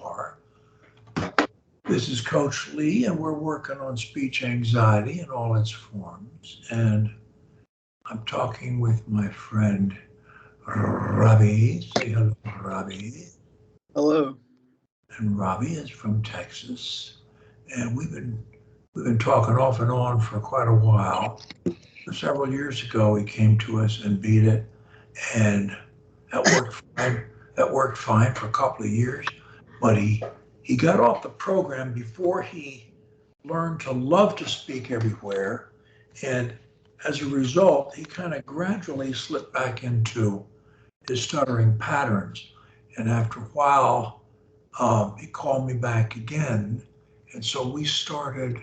are. This is Coach Lee, and we're working on speech anxiety in all its forms. And I'm talking with my friend Robbie. Say hello, Robbie. Hello. And Robbie is from Texas, and we've been talking off and on for quite a while. Several years ago, he came to us and beat it, and that worked fine. That worked fine for a couple of years, but he got off the program before he learned to love to speak everywhere, and as a result, he kind of gradually slipped back into his stuttering patterns. And after a while, he called me back again, and so we started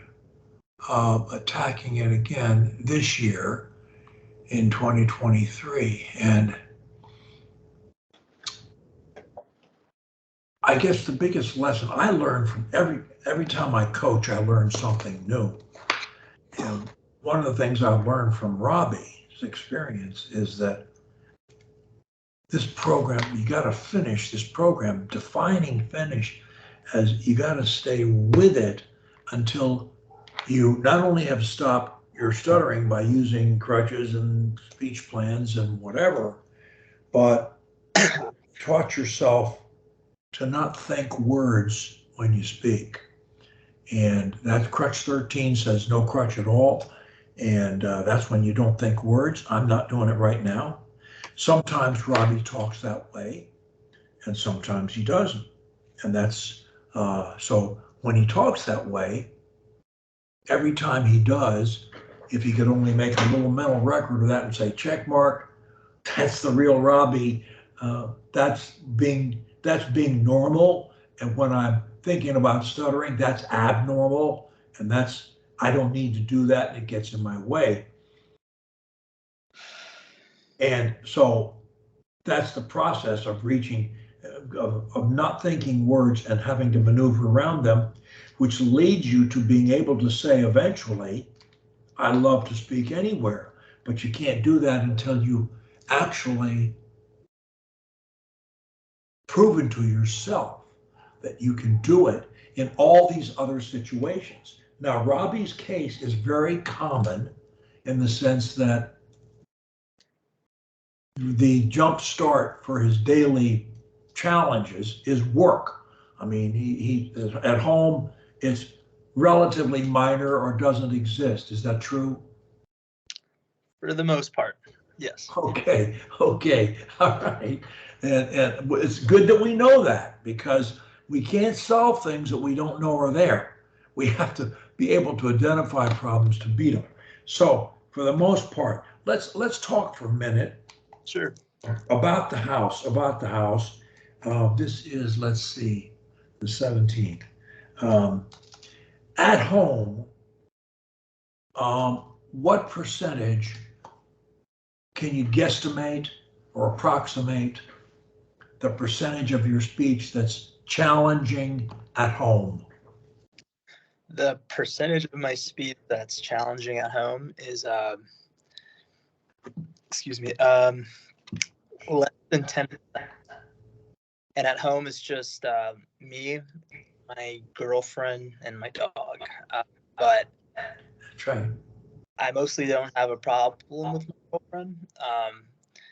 attacking it again this year in 2023. And I guess the biggest lesson I learned from every time I coach, I learn something new. And one of the things I've learned from Robbie's experience is that this program, you got to finish this program, defining finish as you got to stay with it until you not only have stopped your stuttering by using crutches and speech plans and whatever, but taught yourself to not think words when you speak. And that crutch 13 says no crutch at all. And that's when you don't think words. I'm not doing it right now. Sometimes Robbie talks that way, and sometimes he doesn't. And that's, so when he talks that way, every time he does, if he could only make a little mental record of that and say, check mark, that's the real Robbie, that's being normal. And when I'm thinking about stuttering, that's abnormal. And I don't need to do that, and it gets in my way. And so that's the process of reaching, of not thinking words and having to maneuver around them, which leads you to being able to say eventually, I love to speak anywhere. But you can't do that until you actually proven to yourself that you can do it in all these other situations. Now, Robbie's case is very common in the sense that the jump start for his daily challenges is work. I mean, he at home, it's relatively minor or doesn't exist. Is that true? For the most part, yes. Okay, all right. And it's good that we know that, because we can't solve things that we don't know are there. We have to be able to identify problems to beat them. So for the most part, let's talk for a minute. Sure. About the house. This is, let's see, the 17th. At home, what percentage can you guesstimate or approximate the percentage of your speech that's challenging at home? The percentage of my speech that's challenging at home is, less than 10%. And at home it's just me, my girlfriend, and my dog. But That's right. I mostly don't have a problem with my girlfriend.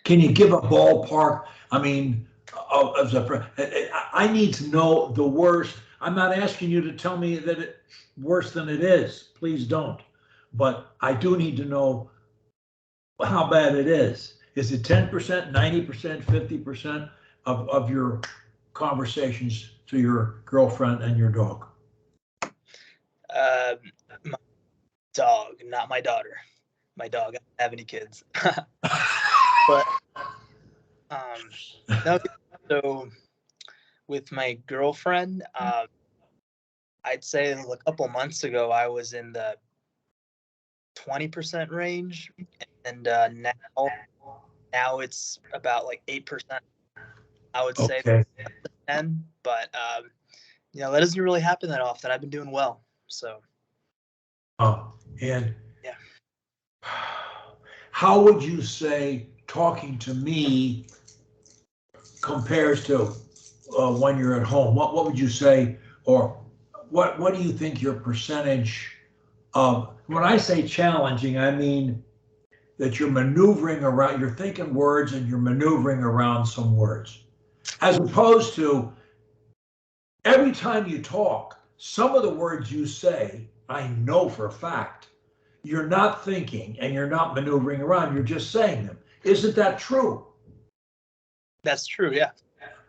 Can you give a ballpark? I mean, I need to know the worst. I'm not asking you to tell me that it's worse than it is. Please don't. But I do need to know how bad it is. Is it 10%, 90%, 50% of your conversations to your girlfriend and your dog? My dog, not my daughter. My dog, I don't have any kids. But no, so with my girlfriend, I'd say a couple months ago I was in the 20% range, and now it's about like 8%. I would say Okay. 10, but that doesn't really happen that often. I've been doing well, so. And yeah. How would you say talking to me compares to when you're at home? What would you say, or what do you think your percentage of, when I say challenging, I mean that you're maneuvering around, you're thinking words and you're maneuvering around some words, as opposed to every time you talk, some of the words you say, I know for a fact, you're not thinking and you're not maneuvering around, you're just saying them. Isn't that true? That's true, yeah.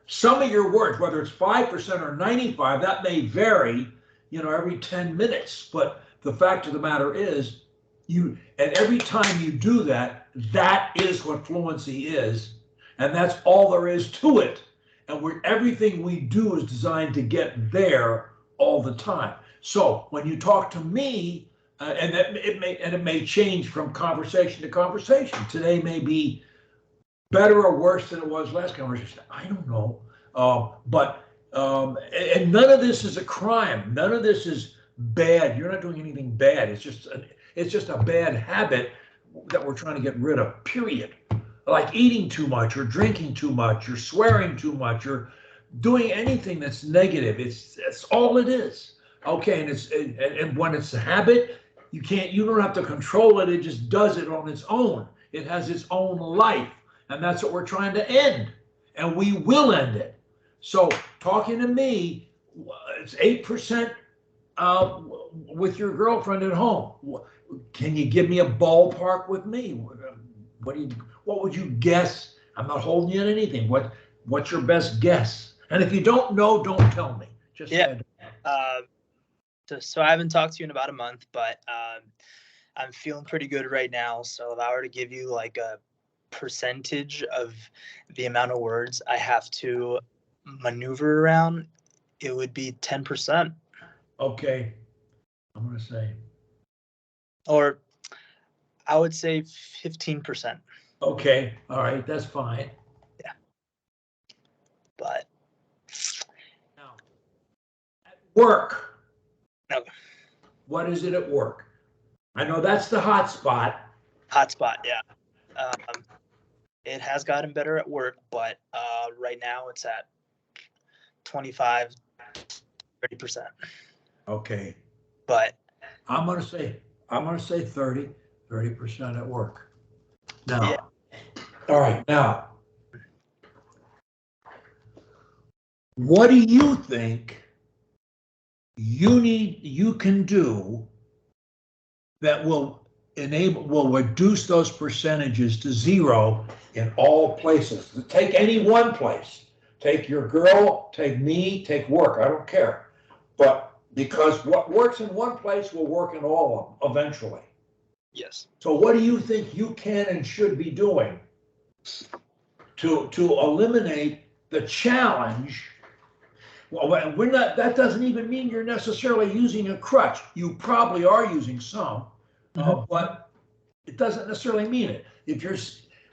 Some of your words, whether it's 5% or 95, that may vary, every 10 minutes. But the fact of the matter is, and every time you do that, that is what fluency is. And that's all there is to it. And everything we do is designed to get there all the time. So when you talk to me, and it may change from conversation to conversation. Today may be better or worse than it was last conversation. I don't know. And none of this is a crime. None of this is bad. You're not doing anything bad. It's just a bad habit that we're trying to get rid of, period. Like eating too much or drinking too much or swearing too much or doing anything that's negative. That's all it is. Okay, and when it's a habit, you don't have to control it. It just does it on its own. It has its own life. And that's what we're trying to end. And we will end it. So talking to me, it's 8% with your girlfriend at home. Can you give me a ballpark with me? What would you guess? I'm not holding you to anything. What's your best guess? And if you don't know, don't tell me. Just yeah. So I haven't talked to you in about a month, but I'm feeling pretty good right now. So if I were to give you like a percentage of the amount of words I have to maneuver around, it would be 10%. Okay. I'm going to say. Or I would say 15%. Okay. All right. That's fine. Yeah. But. Now, at work. Okay. What is it at work? I know that's the hot spot. Hot spot, yeah. It has gotten better at work, but right now it's at 25, 30%. Okay. But I'm gonna say 30% at work. Now, yeah. All right. Now, what do you think you can do that will reduce those percentages to zero in all places? Take any one place. Take your girl, take me, take work. I don't care. But because what works in one place will work in all of them eventually. Yes. So what do you think you can and should be doing to eliminate the challenge? Well, that doesn't even mean you're necessarily using a crutch. You probably are using some, but it doesn't necessarily mean it. If you're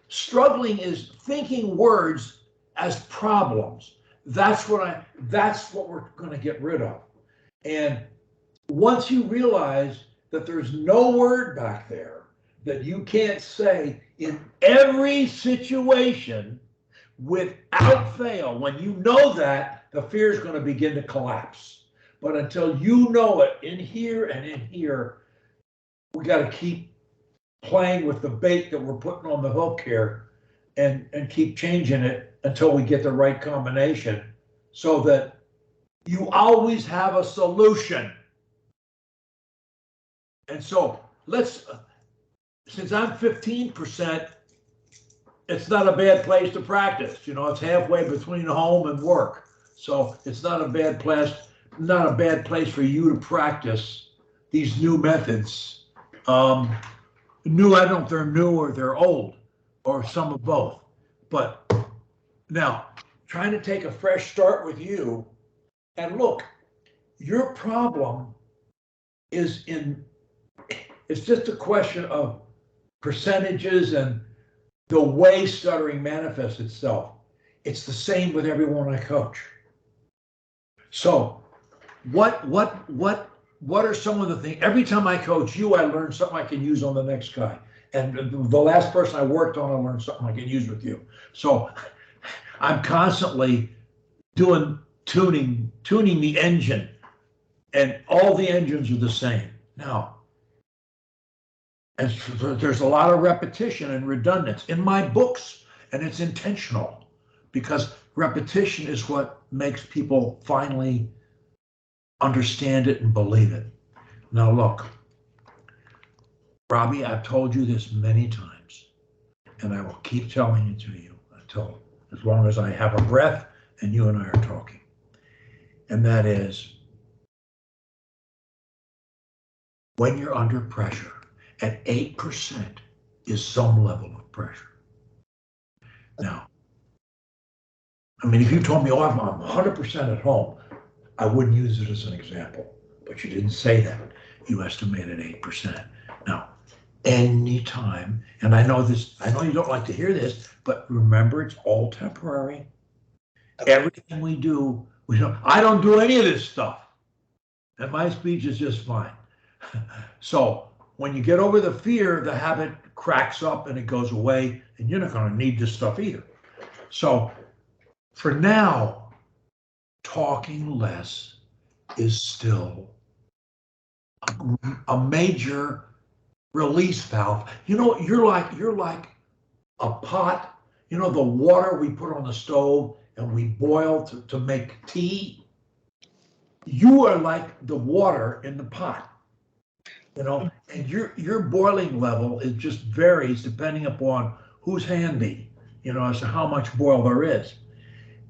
struggling is thinking words as problems, that's what we're going to get rid of. And once you realize that there's no word back there that you can't say in every situation without fail, when you know that, the fear is going to begin to collapse. But until you know it in here and in here, we got to keep playing with the bait that we're putting on the hook here and keep changing it until we get the right combination so that you always have a solution. And so since I'm 15%, it's not a bad place to practice. It's halfway between home and work. So it's not a bad place for you to practice these new methods. I don't know if they're new or they're old or some of both. But now, trying to take a fresh start with you, and look, your problem it's just a question of percentages and the way stuttering manifests itself. It's the same with everyone I coach. So what are some of the things? Every time I coach you, I learn something I can use on the next guy. And the last person I worked on, I learned something I can use with you. So I'm constantly doing tuning the engine, and all the engines are the same. Now, and there's a lot of repetition and redundance in my books, and it's intentional because repetition is what makes people finally understand it and believe it. Now, look, Robbie, I've told you this many times, and I will keep telling it to you until as long as I have a breath and you and I are talking. And that is, when you're under pressure, at 8% is some level of pressure. Now, I mean, if you told me, oh, I'm 100% at home, I wouldn't use it as an example, but you didn't say that. You estimated 8%. Now, anytime, and I know you don't like to hear this, but remember, it's all temporary. Everything we do, I don't do any of this stuff. And my speech is just fine. So when you get over the fear, the habit cracks up and it goes away, and you're not going to need this stuff either. So for now, talking less is still a major release valve. You're like a pot, the water we put on the stove and we boil to make tea. You are like the water in the pot. And your boiling level, it just varies depending upon who's handy, as to how much boil there is.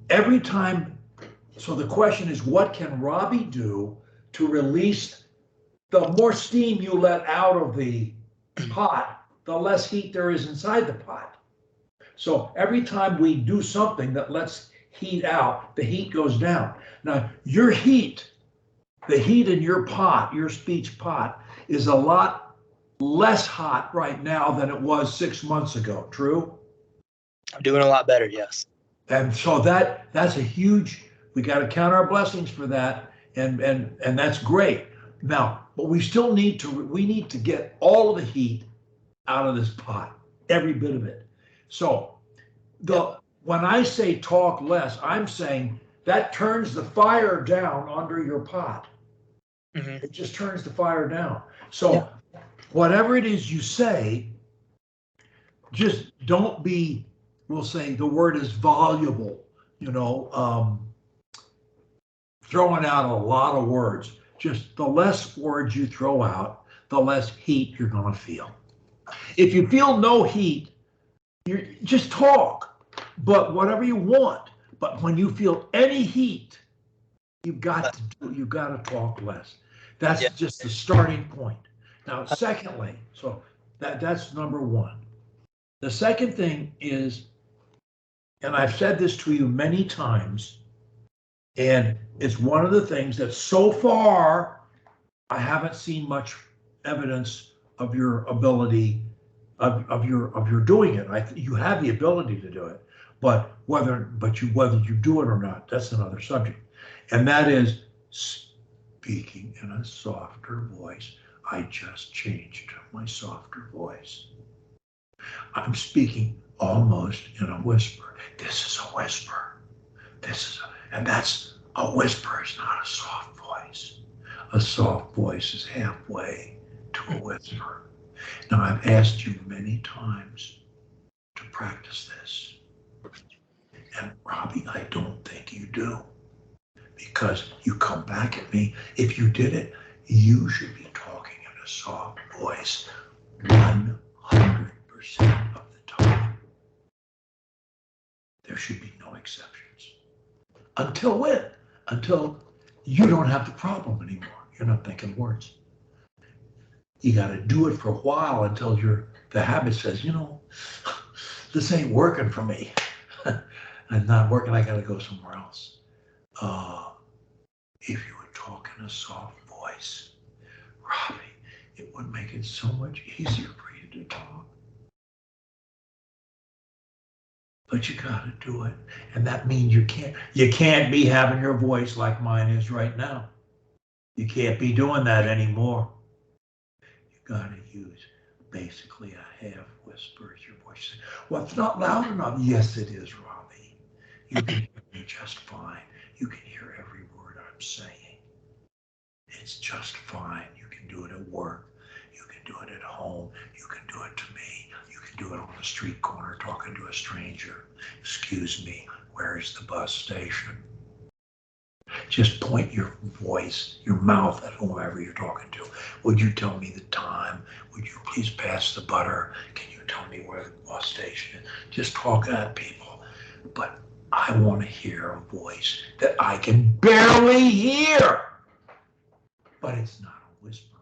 Every time, so the question is, what can Robbie do to release? The more steam you let out of the pot, the less heat there is inside the pot. So every time we do something that lets heat out, the heat goes down. Now, your heat, the heat in your pot, your speech pot, is a lot less hot right now than it was 6 months ago. True? I'm doing a lot better, yes. And so that's a huge, we got to count our blessings for that, and that's great. Now, but we still need to get all of the heat out of this pot, every bit of it. So when I say talk less, I'm saying that turns the fire down under your pot. Mm-hmm. It just turns the fire down. So whatever it is you say, just don't be, we'll say the word is voluble, throwing out a lot of words. Just the less words you throw out, the less heat you're going to feel. If you feel no heat, you just talk, but whatever you want. But when you feel any heat, you've got to talk less. That's just the starting point. Now, secondly, so that's number one. The second thing is, and I've said this to you many times, and it's one of the things that so far I haven't seen much evidence of your ability of your doing it. You have the ability to do it, but whether you do it or not, that's another subject. And that is speaking in a softer voice. I just changed my softer voice. I'm speaking almost in a whisper. This is a whisper. And that's a whisper is not a soft voice. A soft voice is halfway to a whisper. Now, I've asked you many times to practice this. And Robbie, I don't think you do. Because you come back at me. If you did it, you should be talking in a soft voice 100% of the time. There should be no exceptions. Until when? Until you don't have the problem anymore. You're not thinking words. You got to do it for a while until the habit says, this ain't working for me. I'm not working. I got to go somewhere else. If you would talk in a soft voice, Robbie, it would make it so much easier for you to talk. But you got to do it. And that means you can't be having your voice like mine is right now. You can't be doing that anymore. You got to use basically a half whisper as your voice. Well, it's not loud enough. Yes, it is, Robbie. You can hear me just fine. You can hear every word I'm saying. It's just fine. You can do it at work. You can do it at home. You can do it to me. You can do it on the street corner talking to a stranger. Excuse me, where is the bus station? Just point your voice, your mouth at whoever you're talking to. Would you tell me the time? Would you please pass the butter? Can you tell me where the bus station is? Just talk at people. But I want to hear a voice that I can barely hear. But it's not a whisper.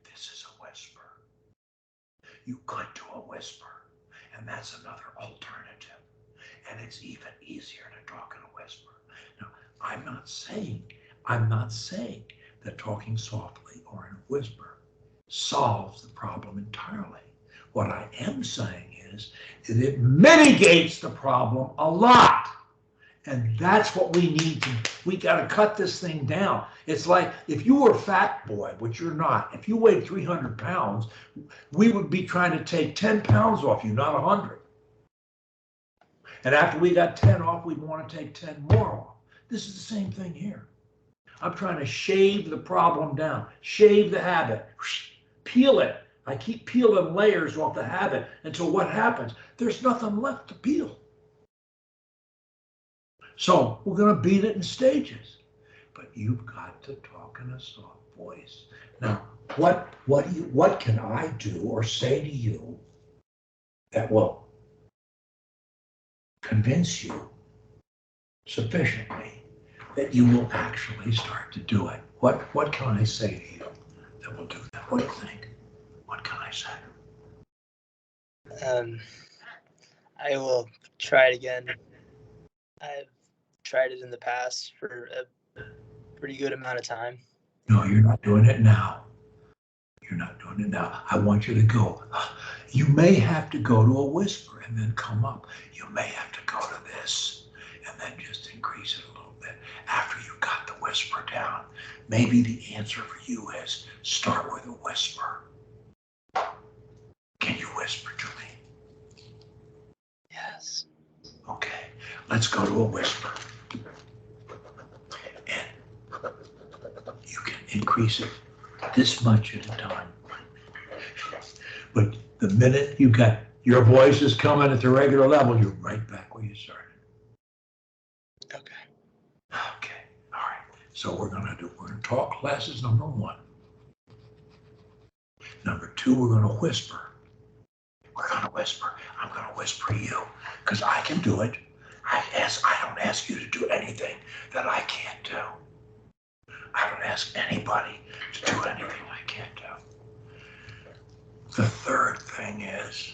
This is a whisper. You could do a whisper, and that's another alternative. And it's even easier to talk in a whisper. Now, I'm not saying that talking softly or in a whisper solves the problem entirely. What I am saying is that it mitigates the problem a lot. And that's what we need to, we got to cut this thing down. It's like if you were a fat boy, which you're not, if you weighed 300 pounds, we would be trying to take 10 pounds off you, not 100. And after we got 10 off, we'd want to take 10 more off. This is the same thing here. I'm trying to shave the problem down, shave the habit, peel it. I keep peeling layers off the habit until what happens? There's nothing left to peel. So we're going to beat it in stages, but you've got to talk in a soft voice. Now, what can I do or say to you that will convince you sufficiently that you will actually start to do it? What can I say to you that will do that? What do you think? What can I say? I will try it again. I've tried it in the past for a pretty good amount of time. No, you're not doing it now. You're not doing it now. I want you to go. You may have to go to a whisper and then come up. You may have to go to this and then just increase it a little bit. After you've got the whisper down, maybe the answer for you is start with a whisper. Can you whisper to me? Yes. Okay, let's go to a whisper. And you can increase it this much at a time. But the minute you got your voice is coming at the regular level, you're right back where you started. Okay. Okay, all right. So we're gonna talk classes number 1. Number 2, we're gonna whisper. We're gonna whisper. I'm gonna whisper to you because I can do it. I don't ask you to do anything that I can't do. I don't ask anybody to do anything I can't do. The third thing is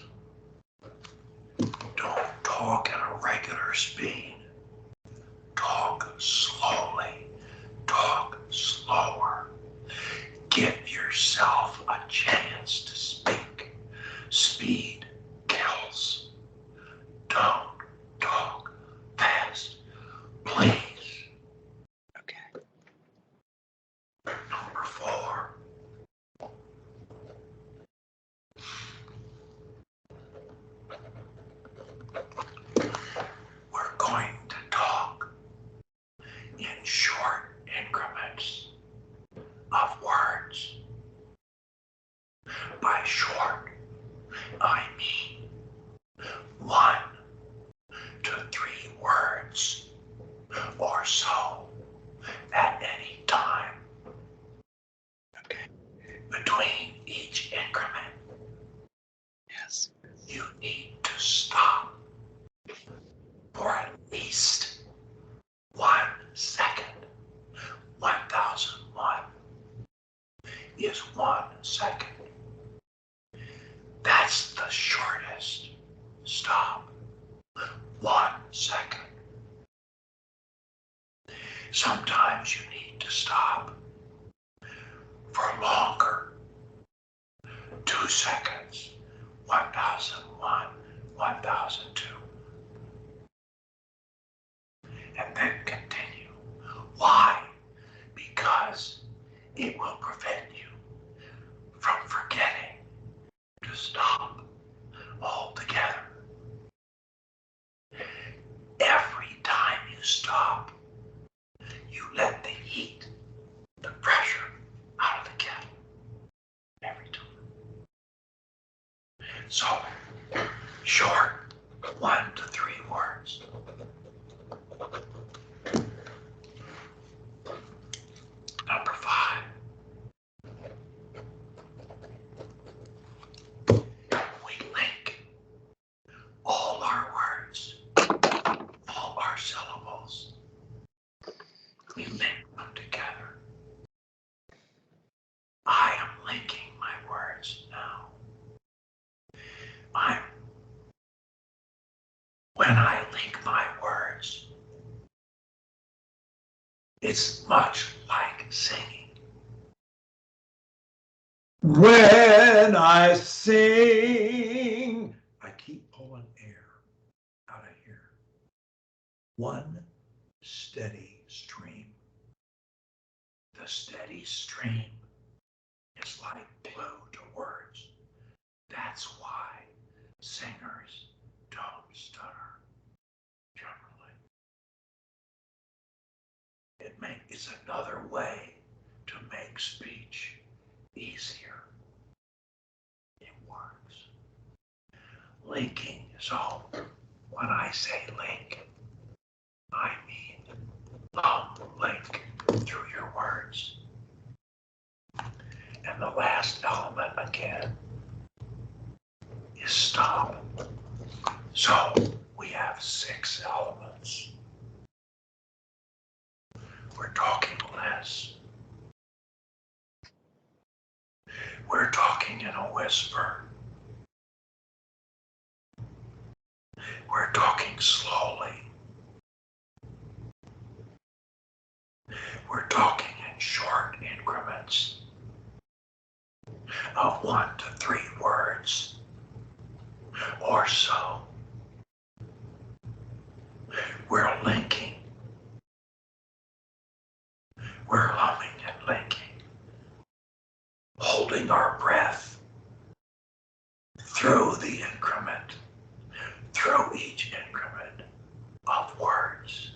don't talk at a regular speed. Talk slowly. Talk slower. Give yourself a chance to speak. Speed kills. Don't talk fast, please. Okay. Number 4. We're going to talk in short increments of words. By short, I mean 1 to 3 words or so at any time. Okay. Between each increment, Yes. you need to stop for at least 1 second. 1001 is 1 second. That's the shortest stop. 1 second. Sometimes you need to stop for longer. 2 seconds. 1001, 1002. And then continue. Why? Because it will prevent you from forgetting to stop altogether. Every time you stop, So, short, 1 to 3 words. Number 5. We link all our words, all our syllables. We link them together. I am linking my words now. When I link my words, it's much like singing. When I sing, I keep pulling air out of here. One steady stream. The steady stream is like glue to words. That's why singers don't stutter generally. It's another way to make speech easier. It works. Linking. So when I say link, I mean link through your words. And the last element again is stop. So we have 6 elements. We're talking less. We're talking in a whisper. We're talking slowly. We're talking in short increments of 1 to 3 words or so. We're linking. We're humming and linking, holding our breath through the increment, through each increment of words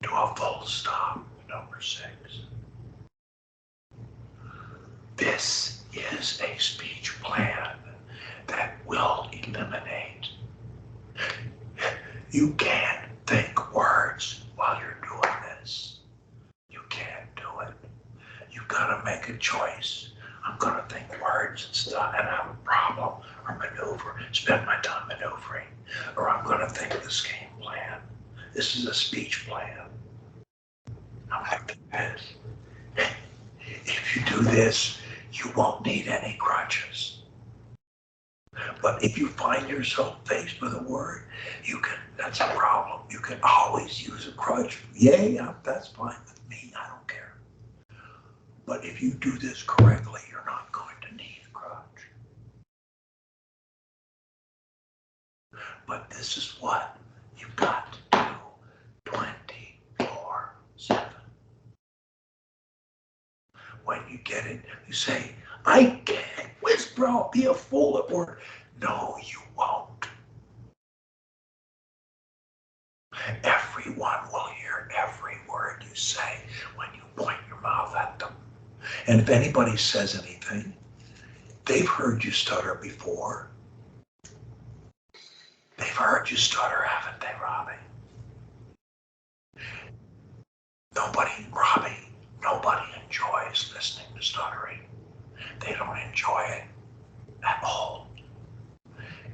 to a full stop, number 6. This is a speech plan that will eliminate. You can't think words while you're doing this. You can't do it. You've got to make a choice. I'm going to think words and stuff and have a problem or maneuver, spend my time maneuvering, or I'm going to think this game plan. This is a speech plan. I'm like this. If you do this, you won't need any crutches. But if you find yourself faced with a word, that's a problem. You can always use a crutch. Yay, that's fine with me. I don't care. But if you do this correctly, you're not going to need a crutch. But this is what you've got to do 24/7. When you get it, you say, I can't whisper, I'll be a fool at work. No, you won't. Everyone will hear every word you say when you point your mouth at them. And if anybody says anything, they've heard you stutter before. They've heard you stutter, haven't they, Robbie? Nobody enjoys listening to stuttering. They don't enjoy it at all.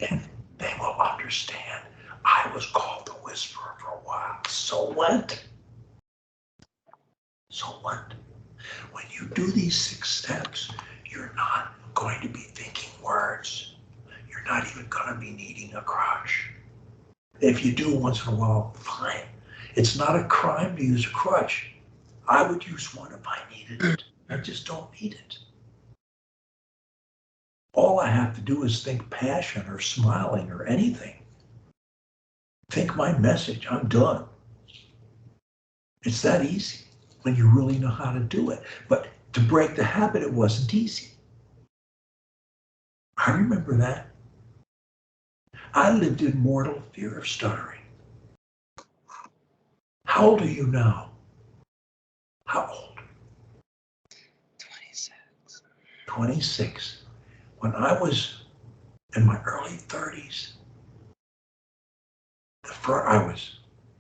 And they will understand. I was called the whisperer for a while. So what? So what? When you do these 6 steps, you're not going to be thinking words. You're not even going to be needing a crutch. If you do once in a while, fine. It's not a crime to use a crutch. I would use one if I needed it. I just don't need it. All I have to do is think passion or smiling or anything. Think my message, I'm done. It's that easy when you really know how to do it. But to break the habit, it wasn't easy. I remember that. I lived in mortal fear of stuttering. How old are you now? How old? 26. 26. When I was in my early 30s,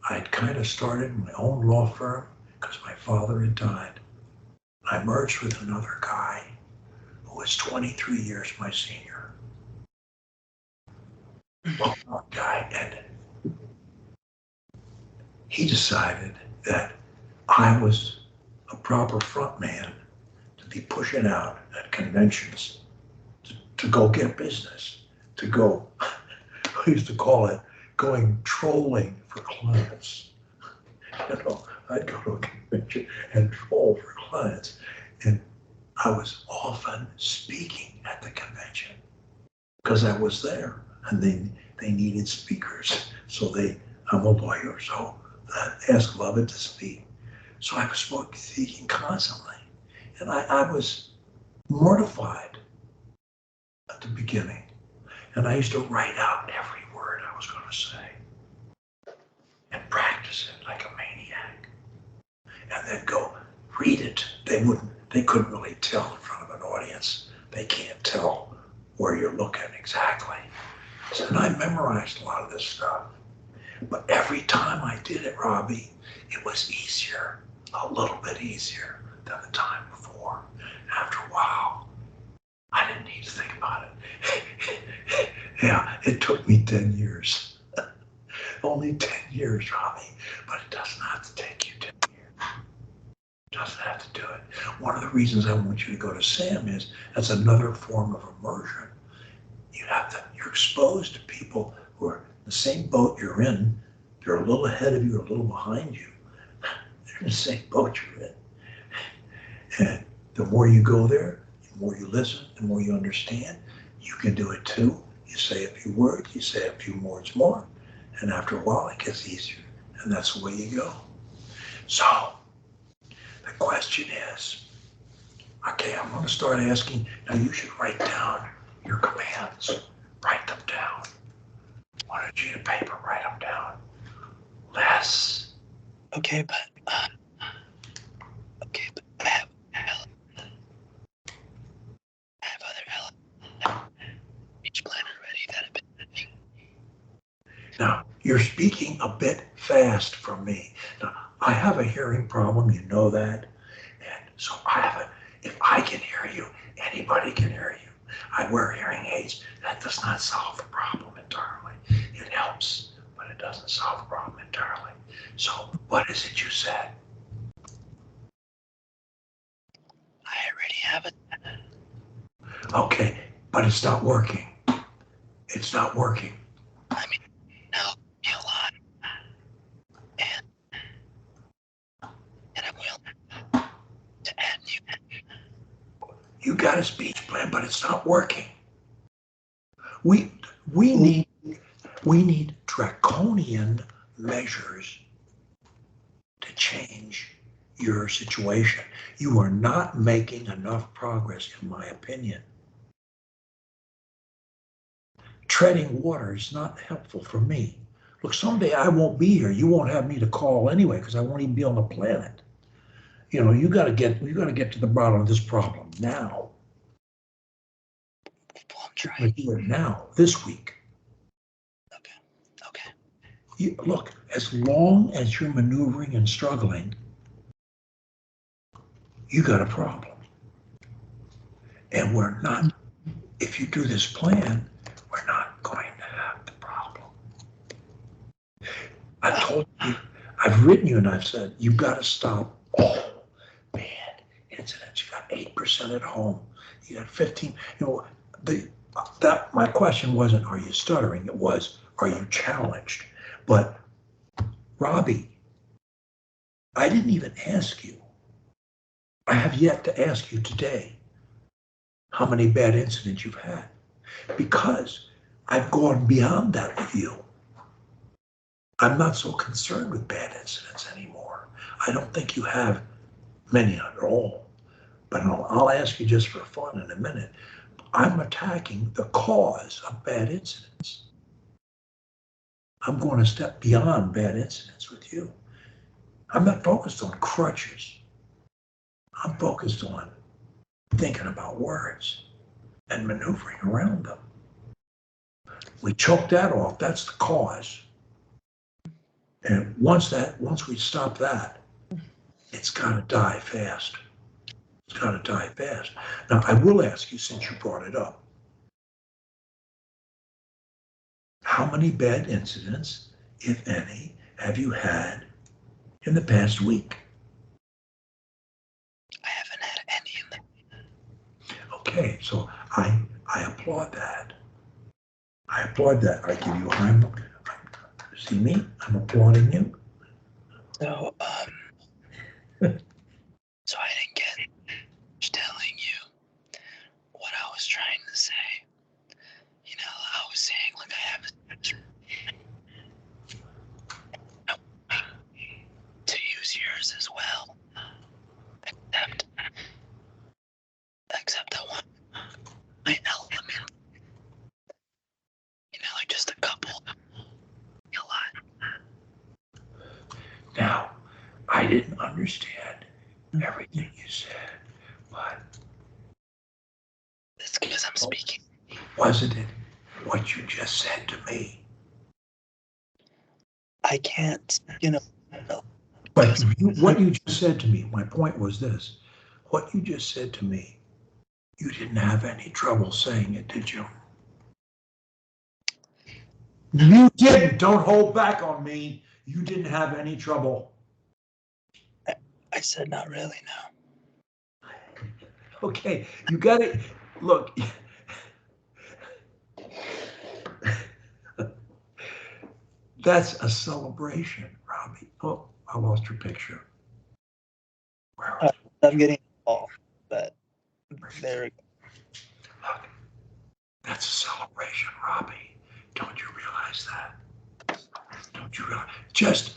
I had kind of started my own law firm because my father had died. I merged with another guy who was 23 years my senior. Well, guy, and he decided that I was a proper front man to be pushing out at conventions to go get business, to go, I used to call it going trolling for clients. You know, I'd go to a convention and troll for clients. And I was often speaking at the convention because I was there and they needed speakers. So I'm a lawyer, so I asked Lovett to speak. So I was speaking constantly. And I was mortified at the beginning. And I used to write out every word I was going to say and practice it like a maniac. And then go read it. They couldn't really tell in front of an audience. They can't tell where you're looking exactly. So then I memorized a lot of this stuff. But every time I did it, Robbie, it was easier, a little bit easier than the time before. After a while, I didn't need to think about it. Yeah, it took me 10 years. Only 10 years, Robbie, but it doesn't have to take you 10 years. It doesn't have to do it. One of the reasons I want you to go to SAM is that's another form of immersion. You're exposed to people who are in the same boat you're in. They're a little ahead of you or a little behind you. They're in the same boat you're in. And the more you go there, the more you listen, the more you understand, you can do it too. You say a few words, you say a few words more, and after a while it gets easier. And that's the way you go. So the question is, okay, I'm going to start asking. Now you should write down your commands. Write them down. On a sheet of paper, write them down. Less. Okay, but I have other speech plan already that I've been editing. Now, you're speaking a bit fast for me. Now, I have a hearing problem, you know that. And so if I can hear you, anybody can hear you. I wear hearing aids. That does not solve the problem entirely. It helps, but it doesn't solve the problem entirely. So what is it you said? I already have it. Okay, but it's not working. It's not working. I mean, help me a lot. And I'm willing to add you. You got a speech plan, but it's not working. We need draconian measures to change your situation. You are not making enough progress, in my opinion. Treading water is not helpful for me. Look, someday I won't be here. You won't have me to call anyway because I won't even be on the planet. You know, you got to get to the bottom of this problem now. Well, I'm trying. Do it now, this week. Okay. Look, as long as you're maneuvering and struggling, you got a problem. And we're not, if you do this plan, we're not going to have the problem. I've told you, I've written you and I've said, you've got to stop all bad incidents. You got 8% at home. You got 15, my question wasn't, are you stuttering? It was, are you challenged? But Robbie, I didn't even ask you. I have yet to ask you today how many bad incidents you've had, because I've gone beyond that with you. I'm not so concerned with bad incidents anymore. I don't think you have many at all, but I'll ask you just for fun in a minute. I'm attacking the cause of bad incidents. I'm going a step beyond bad incidents with you. I'm not focused on crutches. I'm focused on thinking about words. and maneuvering around them. We choke that off. That's the cause. And once we stop that, it's got to die fast. It's got to die fast. Now, I will ask you, since you brought it up, how many bad incidents, if any, have you had in the past week? I haven't had any in the. Okay, so I applaud that. I applaud that. I give you a high. See me? I'm applauding you. So so I didn't get telling you what I was trying to say. You know, I was saying like I have to use yours as well. Except that one my element. You know, like just a couple. A lot. Now, I didn't understand everything you said, but It's because I'm speaking. wasn't it what you just said to me? I can't, you know. But what you just said to me, my point was this. What you just said to me, you didn't have any trouble saying it, did you? You didn't. Don't hold back on me. You didn't have any trouble. I said not really, no. Okay, you got it. Look. That's a celebration, Robbie. Oh, I lost your picture. Where was it? I'm getting all, but there we go. Look, that's a celebration, Robbie. Don't you realize that? Don't you realize? Just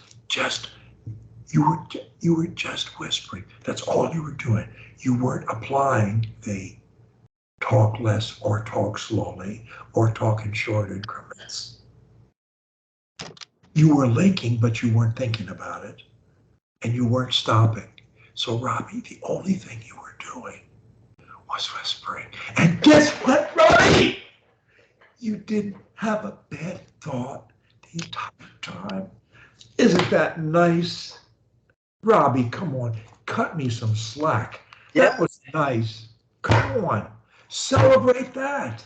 you were just whispering. That's all you were doing. You weren't applying the talk less or talk slowly or talk in short increments. You were linking, but you weren't thinking about it, and you weren't stopping. So, Robbie, the only thing you were doing was whispering. And guess what, Robbie? You didn't have a bad thought the entire time. Isn't that nice? Robbie, come on, cut me some slack. Yeah. That was nice. Come on, celebrate that.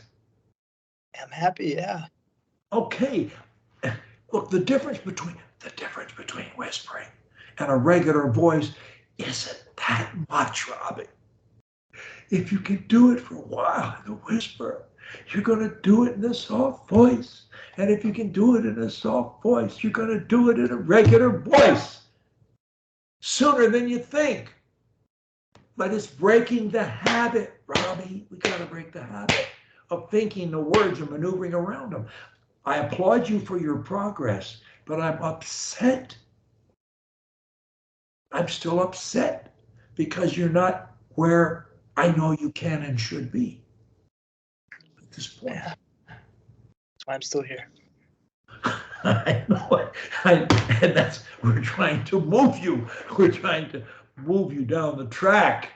I'm happy, yeah. Okay. Look, the difference between whispering and a regular voice isn't that much, Robbie. If you can do it for a while in a whisper, you're going to do it in a soft voice. And if you can do it in a soft voice, you're going to do it in a regular voice sooner than you think. But it's breaking the habit, Robbie. We got to break the habit of thinking the words and maneuvering around them. I applaud you for your progress, but I'm upset. I'm still upset because you're not where I know you can and should be at this point. Yeah. That's why I'm still here. I know it. And that's, we're trying to move you. We're trying to move you down the track.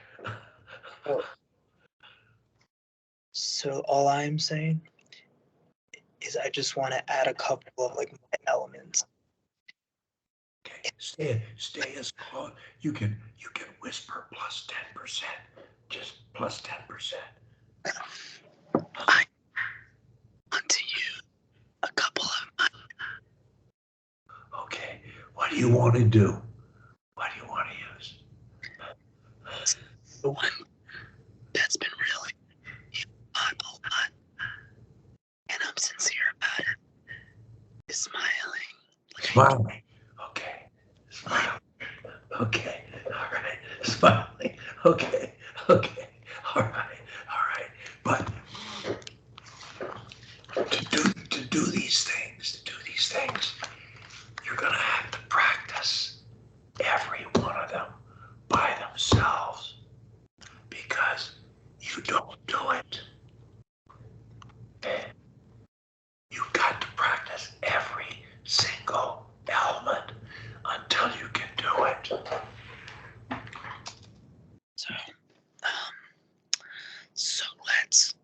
So all I'm saying is I just want to add a couple of like my elements. Okay, stay as close. You can whisper plus 10%. Just plus 10%. I want to use a couple of my. Okay, what do you want to do? What do you want to use? The one that's been really fun a lot, and I'm sincere about it, is smiling. Smiling. Okay. Smiling. Okay. All right. Smiling. Okay. Okay. All right. All right. But to do these things, you're gonna have to practice every one of them by themselves because you don't do it. You've got to practice every single element until you can do it. So let's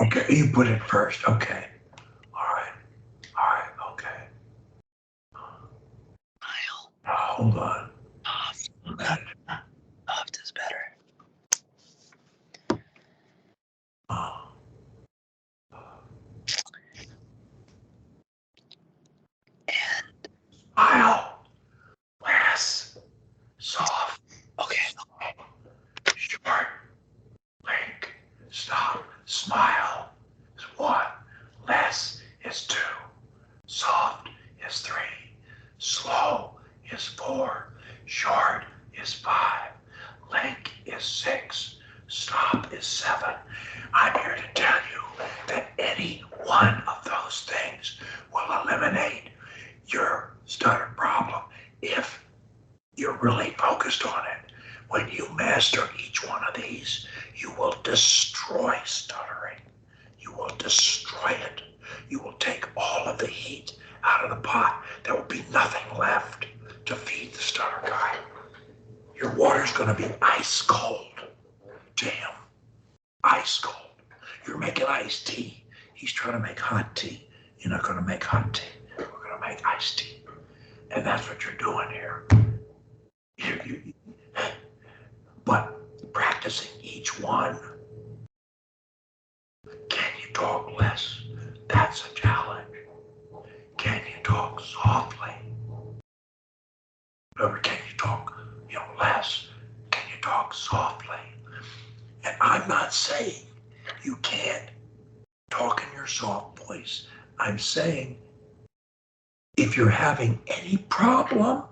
Okay, you put it first. Okay. All right. All right. Okay. Smile. Hold on. Soft. A minute. Soft is better. Oh. And Smile. Less. Soft. okay. Short. Blink. Stop. Smile is 1. Less is 2. Soft is 3. Slow is 4. Short is 5. Link is 6. Stop is 7. I'm here to tell you that any one of those things will eliminate your stutter problem if you're really focused on it. When you master each one of these, you will destroy stuttering. You will destroy it. You will take all of the heat out of the pot. There will be nothing left to feed the stutter guy. Your water's going to be ice cold to him. Ice cold. You're making iced tea. He's trying to make hot tea. You're not going to make hot tea. We're going to make iced tea. And that's what you're doing here. But practicing each one. Can you talk less? That's a challenge. Can you talk softly? Or can you talk, less? Can you talk softly? And I'm not saying you can't talk in your soft voice. I'm saying if you're having any problem,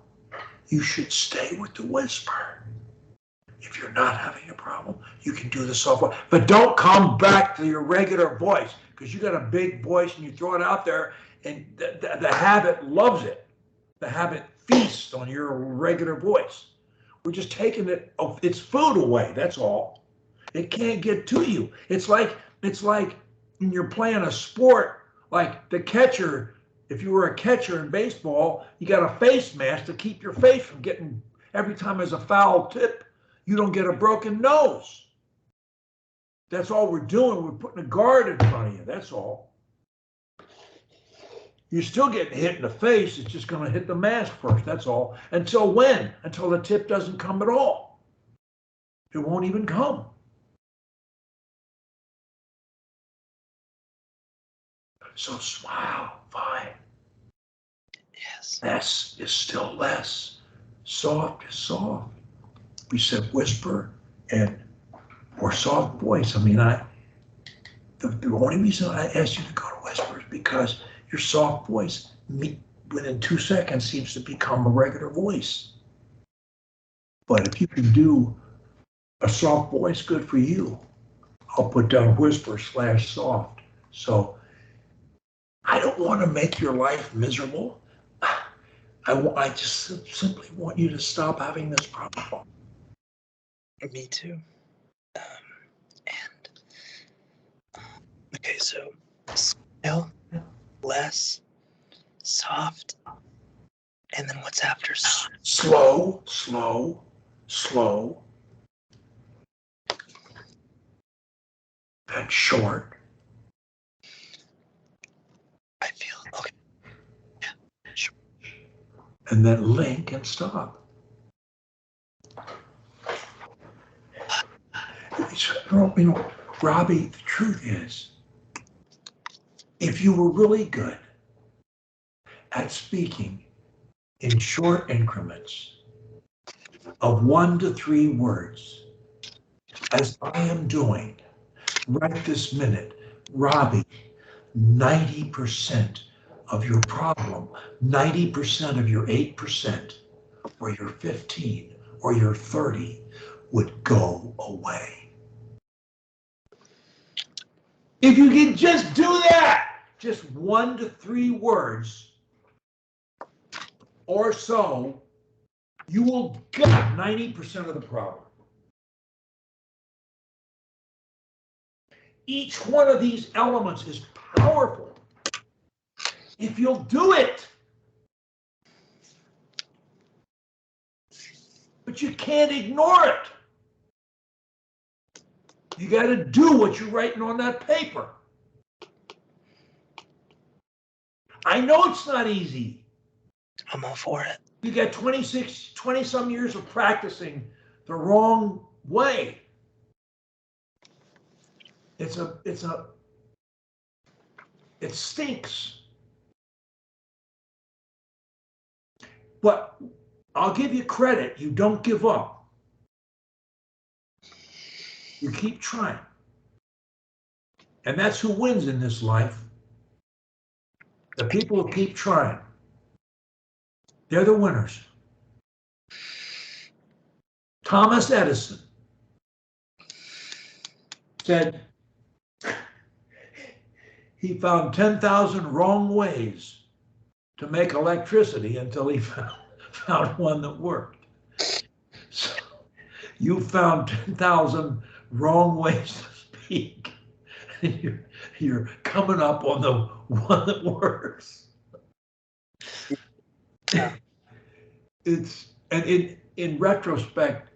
you should stay with the whisper. If you're not having a problem, you can do the soft voice. But don't come back to your regular voice, because you got a big voice and you throw it out there, and the habit loves it. The habit feasts on your regular voice. We're just taking its food away. That's all. It can't get to you. It's like when you're playing a sport, like the catcher. If you were a catcher in baseball, you got a face mask to keep your face from getting, every time there's a foul tip, you don't get a broken nose. That's all we're doing. We're putting a guard in front of you. That's all. You're still getting hit in the face. It's just going to hit the mask first. That's all. Until when? Until the tip doesn't come at all. It won't even come. So smile, fine. Yes. Less is still less. Soft is soft. We said whisper and or soft voice. I mean, the only reason I asked you to go to whisper is because your soft voice, within 2 seconds, seems to become a regular voice. But if you can do a soft voice, good for you. I'll put down whisper/soft. So I don't want to make your life miserable. I just simply want you to stop having this problem. Me too. And okay, so smile, less, soft, and then what's after soft? Slow, slow, slow. Then short. I feel okay. Yeah, sure. And then link and stop. Robbie, the truth is, if you were really good at speaking in short increments of 1 to 3 words, as I am doing right this minute, Robbie, 90% of your problem, 90% of your 8%, or your 15, or your 30 would go away. If you can just do that, just 1 to 3 words or so, you will get 90% of the problem. Each one of these elements is powerful if you'll do it. But you can't ignore it. You got to do what you're writing on that paper. I know it's not easy. I'm all for it. You got 20 some years of practicing the wrong way. It stinks. But I'll give you credit. You don't give up. You keep trying. And that's who wins in this life. The people who keep trying. They're the winners. Thomas Edison said he found 10,000 wrong ways to make electricity until he found one that worked. So you found 10,000 wrong ways to speak. You're coming up on the one that works. Yeah. And in retrospect,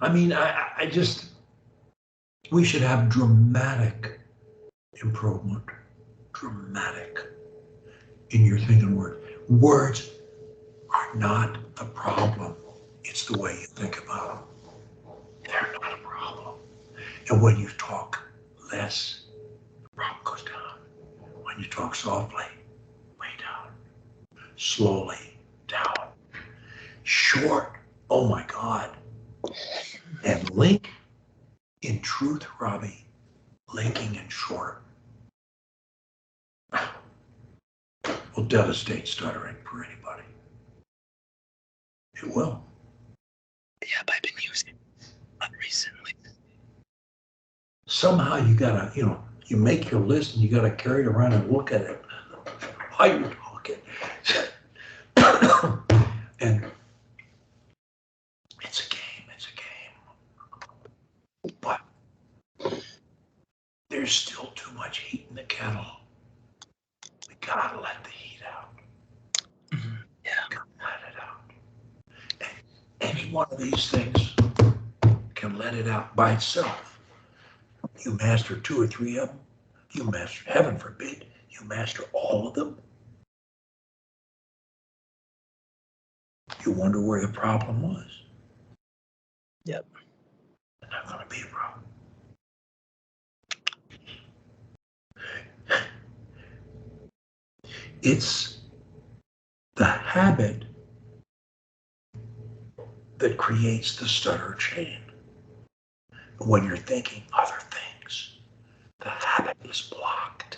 I mean, I just, we should have dramatic improvement, dramatic in your thinking word. Words are not the problem. It's the way you think about them. They're not a problem. And when you talk less, the problem goes down. When you talk softly, way down. Slowly, down. Short, oh my God. And link, in truth, Robbie, linking in short will devastate stuttering for anybody. It will. Yeah, but I've been using it recently. Somehow you gotta, you make your list and you gotta carry it around and look at it while you're talking. And it's a game. But there's still too much heat in the kettle. We gotta let the heat out. Mm-hmm. Yeah. Let it out. And any one of these things can let it out by itself. You master 2 or 3 of them. You master, heaven forbid, you master all of them. You wonder where the problem was. Yep. It's not going to be a problem. It's the habit that creates the stutter chain. When you're thinking other things, the habit is blocked.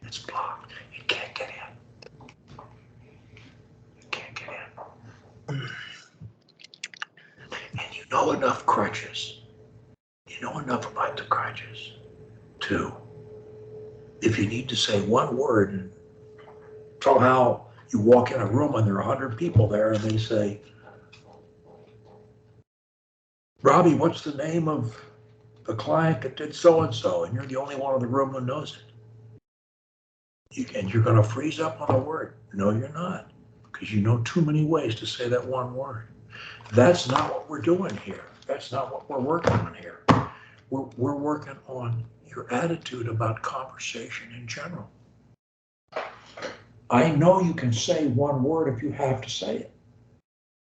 It's blocked. You can't get in. You can't get in. And you know enough crutches. You know enough about the crutches to, if you need to say one word, and somehow you walk in a room and there are 100 people there and they say, Robbie, what's the name of the client that did so-and-so? And you're the only one in the room who knows it. And you're going to freeze up on a word. No, you're not, because you know too many ways to say that one word. That's not what we're doing here. That's not what we're working on here. We're working on your attitude about conversation in general. I know you can say one word if you have to say it.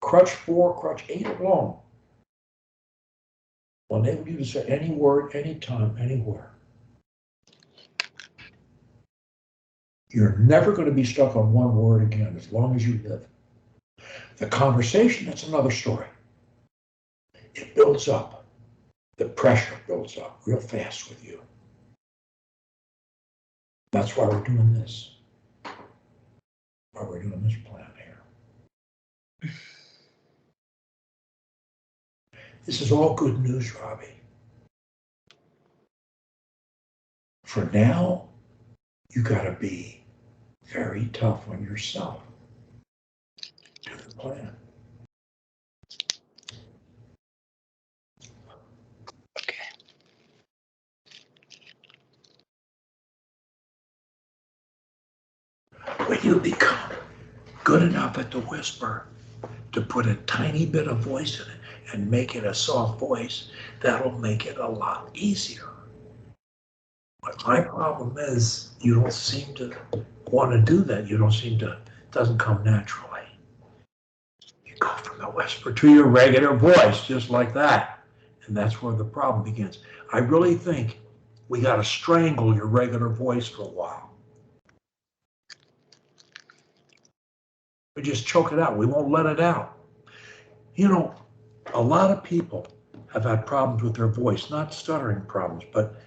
Crutch 4, crutch 8 alone will enable you to say any word, anytime, anywhere. You're never going to be stuck on one word again as long as you live. The conversation, that's another story. It builds up. The pressure builds up real fast with you. That's why we're doing this. Why we're doing this plan here. This is all good news, Robbie. For now, you got to be very tough on yourself. Do the plan. Okay. When you become good enough at the whisper to put a tiny bit of voice in it, and make it a soft voice, that'll make it a lot easier. But my problem is you don't seem to want to do that. You don't seem to, it doesn't come naturally. You go from the whisper to your regular voice, just like that. And that's where the problem begins. I really think we got to strangle your regular voice for a while. We just choke it out. We won't let it out. You know, a lot of people have had problems with their voice, not stuttering problems, but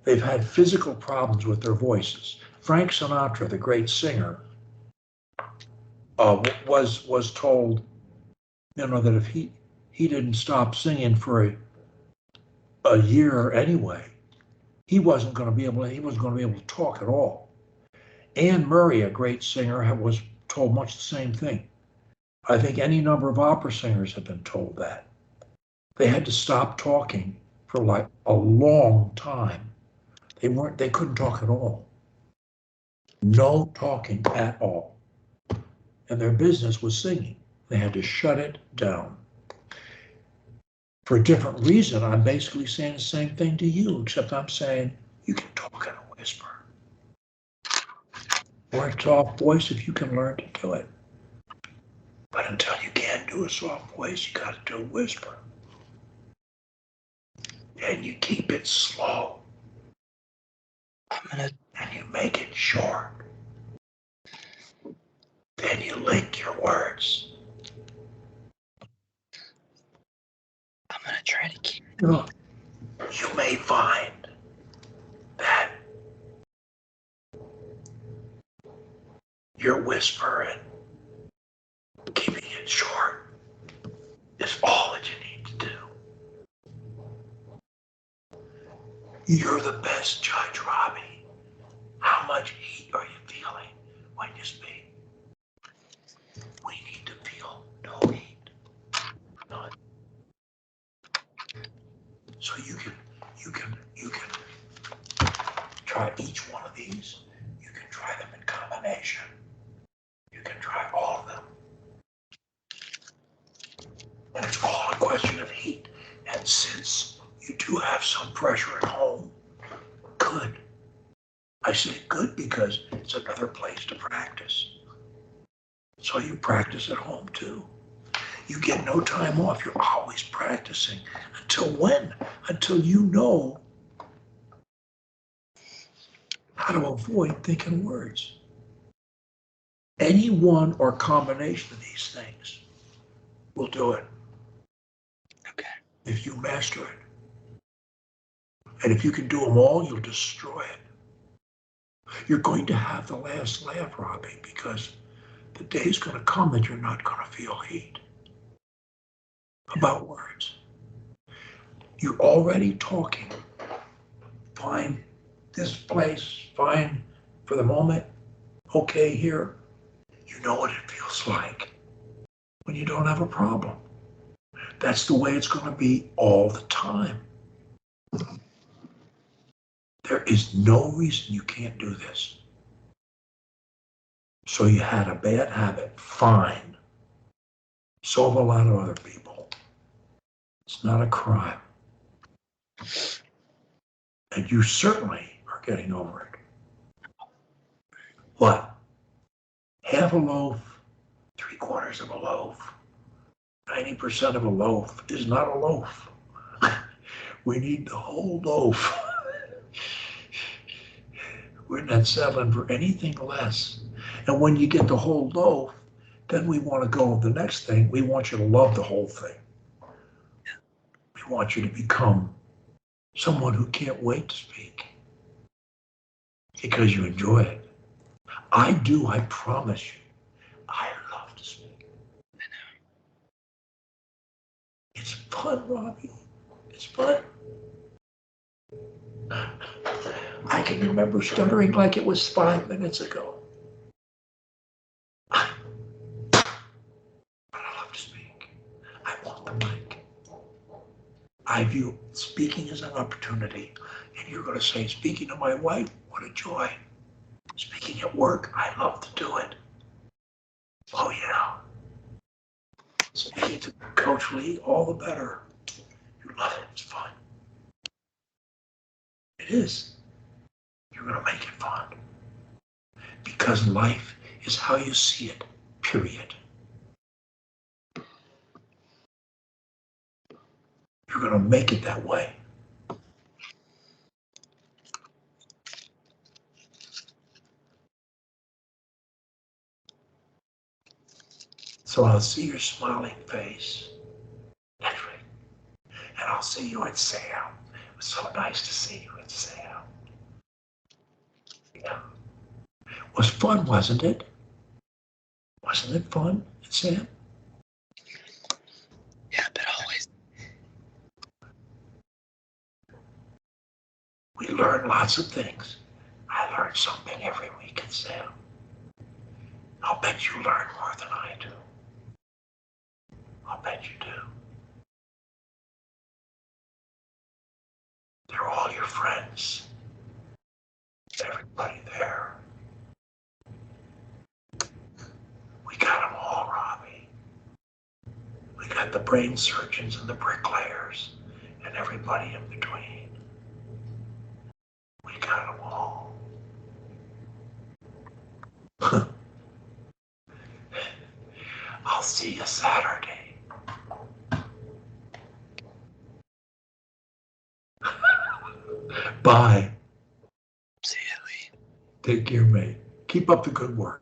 they've had physical problems with their voices. Frank Sinatra, the great singer, was told, that if he didn't stop singing for a year anyway, he wasn't going to be able to talk at all. Anne Murray, a great singer, was told much the same thing. I think any number of opera singers have been told that. They had to stop talking for like a long time. They couldn't talk at all. No talking at all. And their business was singing. They had to shut it down. For a different reason, I'm basically saying the same thing to you, except I'm saying you can talk in a whisper. Or a soft voice if you can learn to do it. But until you can't do a soft voice, you got to do a whisper. And you keep it slow. And you make it short. Then you link your words. I'm gonna try to keep. You may find that your whisper and keeping it short is all that you need to do. You're the best judge, Robbie. How much heat are you feeling when you speak? We need to feel no heat. None. So you can try each one of these. You can try them in combination. You can try all of them. And it's all a question of heat. And since you do have some pressure at home, good. I say good because it's another place to practice. So you practice at home too. You get no time off. You're always practicing. Until when? Until you know how to avoid thinking words. Any one or combination of these things will do it. Okay. If you master it. And if you can do them all, you'll destroy it. You're going to have the last laugh, Robbie, because the day's going to come that you're not going to feel heat about words. You're already talking. Fine, this place, fine for the moment, okay here. You know what it feels like when you don't have a problem. That's the way it's going to be all the time. There is no reason you can't do this. So you had a bad habit, fine. So have a lot of other people. It's not a crime. And you certainly are getting over it. What? Half a loaf, 3/4 of a loaf, 90% of a loaf is not a loaf. We need the whole loaf. We're not settling for anything less. And when you get the whole loaf, then we want to go to the next thing. We want you to love the whole thing. We want you to become someone who can't wait to speak because you enjoy it. I do, I promise you. I love to speak. I know. It's fun, Robbie. It's fun. I can remember stuttering like it was 5 minutes ago. But I love to speak. I want the mic. I view speaking as an opportunity. And you're going to say, speaking to my wife, what a joy. Speaking at work, I love to do it. Oh, yeah. Speaking to Coach Lee, all the better. You love it. It's fun. It is. You're going to make it fun. Because life is how you see it, period. You're going to make it that way. So I'll see your smiling face next week. And I'll see you at Sam. It was so nice to see you at Sam. Yeah. It was fun, wasn't it? Wasn't it fun at Sam? Yeah, but always. We learned lots of things. I learned something every week at Sam. I'll bet you learn more than I do. I'll bet you do. They're all your friends. Everybody there. We got them all, Robbie. We got the brain surgeons and the bricklayers and everybody in between. We got them all. I'll see you Saturday. Bye. See you, Lee. Take care, mate. Keep up the good work.